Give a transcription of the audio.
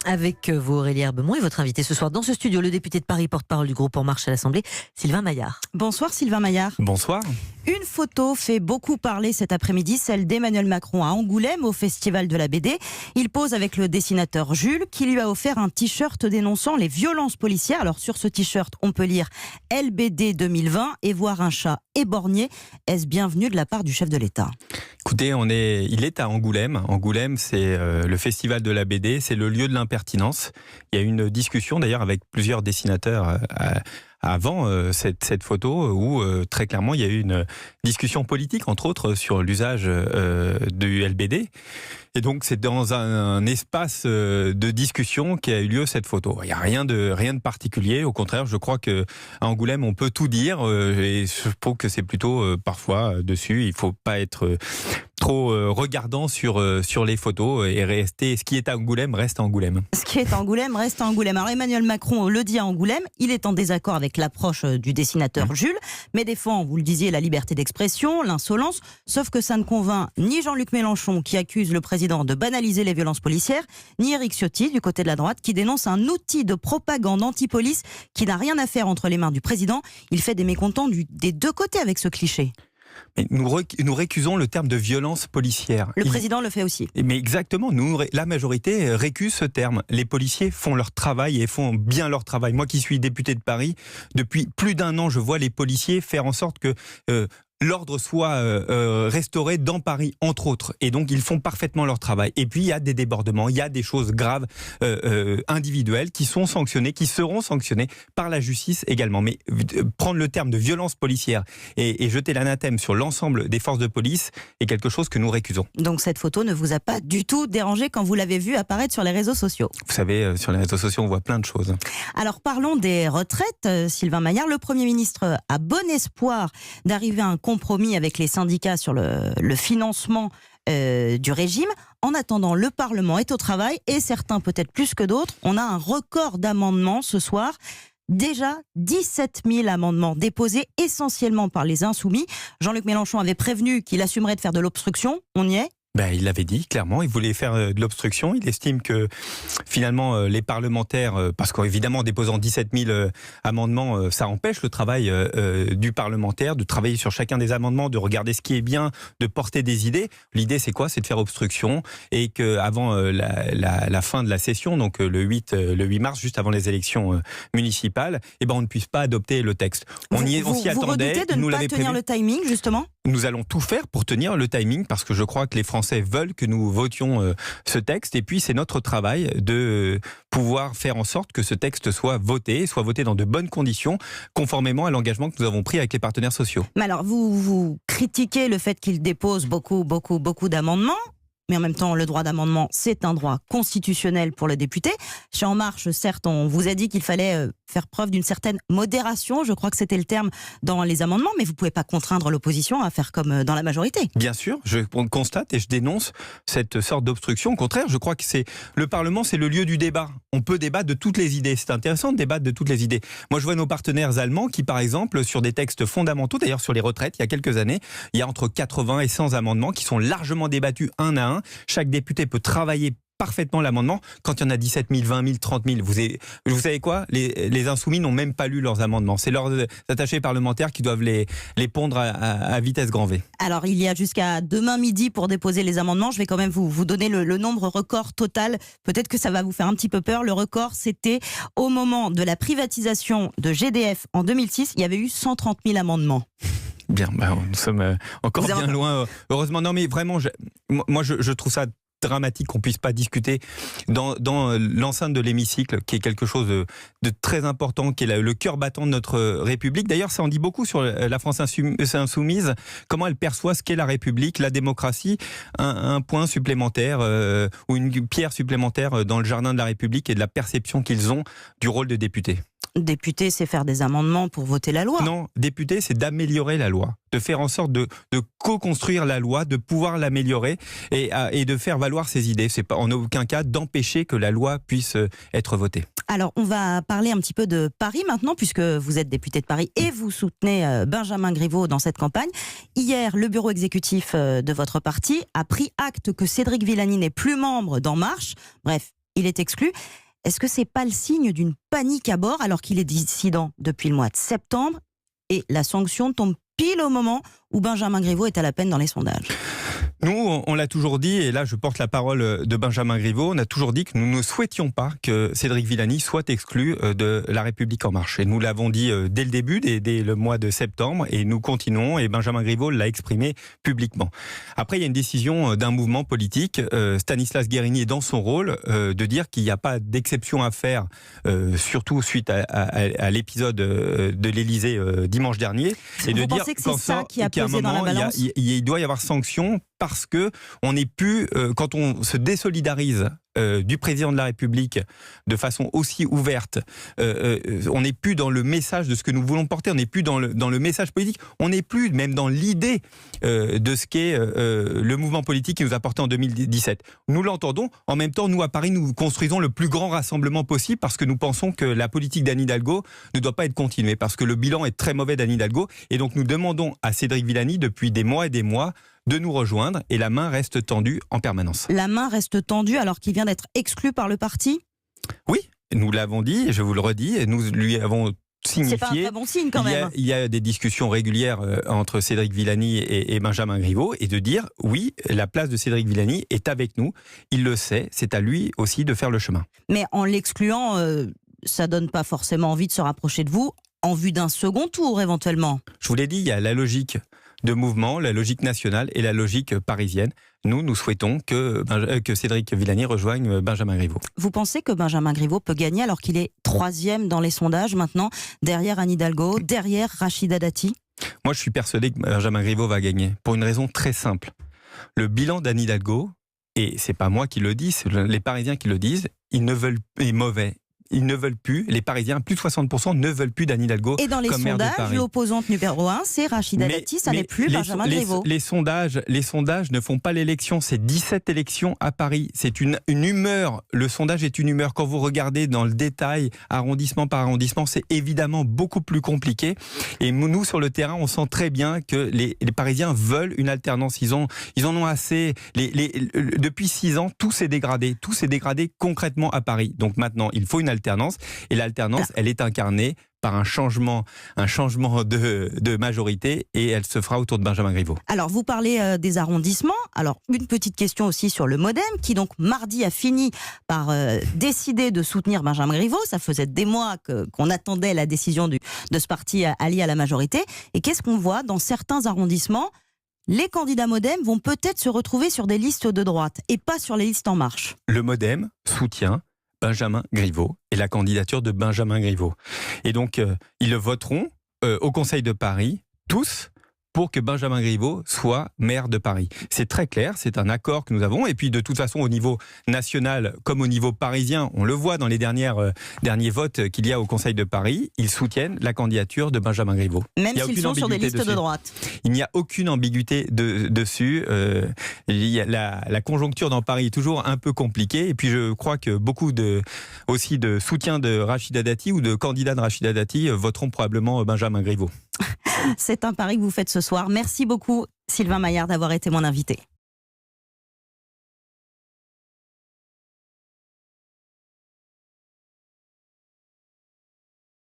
Avec vous, Aurélie Herbemont, et votre invité ce soir dans ce studio, le député de Paris, porte-parole du groupe En Marche à l'Assemblée, Sylvain Maillard. Bonsoir Sylvain Maillard. Bonsoir. Une photo fait beaucoup parler cet après-midi, celle d'Emmanuel Macron à Angoulême, au Festival de la BD. Il pose avec le dessinateur Jules, qui lui a offert un t-shirt dénonçant les violences policières. Alors sur ce t-shirt, on peut lire LBD 2020 et voir un chat éborgné. Est-ce bienvenu de la part du chef de l'État ? Écoutez, il est à Angoulême. Angoulême, c'est le festival de la BD, c'est le lieu de l'impertinence. Il y a eu une discussion d'ailleurs avec plusieurs dessinateurs avant cette photo où très clairement il y a eu une discussion politique entre autres sur l'usage du LBD. Et donc c'est dans un espace de discussion qu'a eu lieu cette photo. Il n'y a rien de particulier. Au contraire, je crois qu'à Angoulême on peut tout dire et je trouve que c'est plutôt parfois dessus. Il ne faut pas être trop regardant sur les photos et rester. Ce qui est à Angoulême reste à Angoulême. Ce qui est à Angoulême reste à Angoulême. Alors Emmanuel Macron le dit à Angoulême, il est en désaccord avec l'approche du dessinateur Jules, mais défend, vous le disiez, la liberté d'expression, l'insolence, sauf que ça ne convainc ni Jean-Luc Mélenchon qui accuse le président de banaliser les violences policières, ni Éric Ciotti du côté de la droite qui dénonce un outil de propagande anti-police qui n'a rien à faire entre les mains du président. Il fait des mécontents des deux côtés avec ce cliché. Mais nous récusons le terme de violence policière. Le président le fait aussi. Mais exactement, la majorité récuse ce terme. Les policiers font leur travail et font bien leur travail. Moi qui suis député de Paris, depuis plus d'1 an, je vois les policiers faire en sorte que l'ordre soit restauré dans Paris, entre autres. Et donc, ils font parfaitement leur travail. Et puis, il y a des débordements, il y a des choses graves individuelles qui sont sanctionnées, qui seront sanctionnées par la justice également. Mais prendre le terme de violence policière et jeter l'anathème sur l'ensemble des forces de police est quelque chose que nous récusons. Donc, cette photo ne vous a pas du tout dérangé quand vous l'avez vue apparaître sur les réseaux sociaux? Vous savez, sur les réseaux sociaux, on voit plein de choses. Alors, parlons des retraites, Sylvain Maillard. Le Premier ministre a bon espoir d'arriver à un compromis avec les syndicats sur le financement du régime. En attendant, le Parlement est au travail et certains peut-être plus que d'autres. On a un record d'amendements ce soir. Déjà 17 000 amendements déposés essentiellement par les Insoumis. Jean-Luc Mélenchon avait prévenu qu'il assumerait de faire de l'obstruction. On y est ? Il l'avait dit clairement, il voulait faire de l'obstruction. Il estime que finalement les parlementaires, parce qu'évidemment en déposant 17 000 amendements, ça empêche le travail du parlementaire, de travailler sur chacun des amendements, de regarder ce qui est bien, de porter des idées. L'idée c'est quoi ? C'est de faire obstruction et qu'avant la fin de la session, donc le 8 mars, juste avant les élections municipales, on ne puisse pas adopter le texte. On s'y attendait. Vous redoutez de ne pas tenir le timing justement ? Nous allons tout faire pour tenir le timing parce que je crois que les Français veulent que nous votions ce texte et puis c'est notre travail de pouvoir faire en sorte que ce texte soit voté dans de bonnes conditions conformément à l'engagement que nous avons pris avec les partenaires sociaux. Mais alors vous critiquez le fait qu'il dépose beaucoup d'amendements. Mais en même temps, le droit d'amendement, c'est un droit constitutionnel pour le député. Chez En Marche, certes, on vous a dit qu'il fallait faire preuve d'une certaine modération, je crois que c'était le terme dans les amendements, mais vous ne pouvez pas contraindre l'opposition à faire comme dans la majorité. Bien sûr, je constate et je dénonce cette sorte d'obstruction. Au contraire, je crois que le Parlement, c'est le lieu du débat. On peut débattre de toutes les idées. C'est intéressant de débattre de toutes les idées. Moi, je vois nos partenaires allemands qui, par exemple, sur des textes fondamentaux, d'ailleurs sur les retraites, il y a quelques années, il y a entre 80 et 100 amendements qui sont largement débattus un à un. Chaque député peut travailler parfaitement l'amendement. Quand il y en a 17 000, 20 000, 30 000, vous savez quoi ? Les Insoumis n'ont même pas lu leurs amendements. C'est leurs attachés parlementaires qui doivent les pondre à vitesse grand V. Alors, il y a jusqu'à demain midi pour déposer les amendements. Je vais quand même vous donner le nombre record total. Peut-être que ça va vous faire un petit peu peur. Le record, c'était au moment de la privatisation de GDF en 2006. Il y avait eu 130 000 amendements. Bien, nous sommes encore bien loin. Heureusement, non mais vraiment, moi je trouve ça dramatique qu'on puisse pas discuter dans l'enceinte de l'hémicycle, qui est quelque chose de très important, qui est le cœur battant de notre République. D'ailleurs, ça en dit beaucoup sur la France insoumise, comment elle perçoit ce qu'est la République, la démocratie, un point supplémentaire ou une pierre supplémentaire dans le jardin de la République et de la perception qu'ils ont du rôle de député. Député, c'est faire des amendements pour voter la loi. Non, député, c'est d'améliorer la loi, de faire en sorte de co-construire la loi, de pouvoir l'améliorer et de faire valoir ses idées. C'est pas en aucun cas d'empêcher que la loi puisse être votée. Alors, on va parler un petit peu de Paris maintenant, puisque vous êtes député de Paris et vous soutenez Benjamin Griveaux dans cette campagne. Hier, le bureau exécutif de votre parti a pris acte que Cédric Villani n'est plus membre d'En Marche. Bref, il est exclu. Est-ce que c'est pas le signe d'une panique à bord alors qu'il est dissident depuis le mois de septembre et la sanction tombe pile au moment où Benjamin Griveaux est à la peine dans les sondages? Nous, on l'a toujours dit, et là je porte la parole de Benjamin Griveaux, on a toujours dit que nous ne souhaitions pas que Cédric Villani soit exclu de La République En Marche. Et nous l'avons dit dès le début, dès le mois de septembre, et nous continuons, et Benjamin Griveaux l'a exprimé publiquement. Après, il y a une décision d'un mouvement politique, Stanislas Guerini est dans son rôle de dire qu'il n'y a pas d'exception à faire, surtout suite à l'épisode de l'Élysée dimanche dernier. Et Vous de dire pensez que c'est ça qui a pesé dans la balance? il doit y avoir sanction parce que on n'est plus, quand on se désolidarise du président de la République de façon aussi ouverte, on n'est plus dans le message de ce que nous voulons porter, on n'est plus dans le message politique, on n'est plus même dans l'idée de ce qu'est le mouvement politique qui nous a porté en 2017. Nous l'entendons, en même temps, nous à Paris, nous construisons le plus grand rassemblement possible parce que nous pensons que la politique d'Anne Hidalgo ne doit pas être continuée, parce que le bilan est très mauvais d'Anne Hidalgo, et donc nous demandons à Cédric Villani depuis des mois et des mois de nous rejoindre, et la main reste tendue en permanence. La main reste tendue alors qu'il vient d'être exclu par le parti? Oui, nous l'avons dit, et je vous le redis, et nous lui avons signifié. C'est pas un très bon signe quand même. Il y a des discussions régulières entre Cédric Villani et Benjamin Griveaux, et de dire, oui, la place de Cédric Villani est avec nous, il le sait, c'est à lui aussi de faire le chemin. Mais en l'excluant, ça donne pas forcément envie de se rapprocher de vous, en vue d'un second tour éventuellement. Je vous l'ai dit, il y a la logique de mouvement, la logique nationale et la logique parisienne. Nous souhaitons que Cédric Villani rejoigne Benjamin Griveaux. Vous pensez que Benjamin Griveaux peut gagner alors qu'il est 3e dans les sondages maintenant, derrière Anne Hidalgo, derrière Rachida Dati? Moi, je suis persuadé que Benjamin Griveaux va gagner, pour une raison très simple. Le bilan d'Anne Hidalgo, et c'est pas moi qui le dis, c'est les Parisiens qui le disent, est mauvais. Ils ne veulent plus, les Parisiens, plus de 60% ne veulent plus d'Anne Hidalgo comme maire de Paris. Et dans les sondages, l'opposante numéro 1, c'est Rachida Dati, ça n'est plus Benjamin Griveaux. Les sondages ne font pas l'élection, c'est 17 élections à Paris. C'est une humeur, le sondage est une humeur. Quand vous regardez dans le détail, arrondissement par arrondissement, c'est évidemment beaucoup plus compliqué. Et nous, sur le terrain, on sent très bien que les Parisiens veulent une alternance. Ils en ont assez. Depuis 6 ans, tout s'est dégradé concrètement à Paris. Donc maintenant, il faut une alternance, et l'alternance, elle est incarnée par un changement de majorité, et elle se fera autour de Benjamin Griveaux. Alors, vous parlez des arrondissements. Alors, une petite question aussi sur le MoDem, qui donc mardi a fini par décider de soutenir Benjamin Griveaux. Ça faisait des mois qu'on attendait la décision de ce parti allié à la majorité. Et qu'est-ce qu'on voit dans certains arrondissements? Les candidats MoDem vont peut-être se retrouver sur des listes de droite et pas sur les listes En Marche. Le MoDem soutient Benjamin Griveaux et la candidature de Benjamin Griveaux. Et donc, ils le voteront au Conseil de Paris, tous, pour que Benjamin Griveaux soit maire de Paris. C'est très clair, c'est un accord que nous avons. Et puis, de toute façon, au niveau national comme au niveau parisien, on le voit dans les derniers votes qu'il y a au Conseil de Paris, ils soutiennent la candidature de Benjamin Griveaux. Même s'ils sont sur des listes de droite. Il n'y a aucune ambiguïté dessus. La conjoncture dans Paris est toujours un peu compliquée. Et puis, je crois que beaucoup aussi de soutien de Rachida Dati ou de candidats de Rachida Dati voteront probablement Benjamin Griveaux. C'est un pari que vous faites ce soir. Merci beaucoup, Sylvain Maillard, d'avoir été mon invité.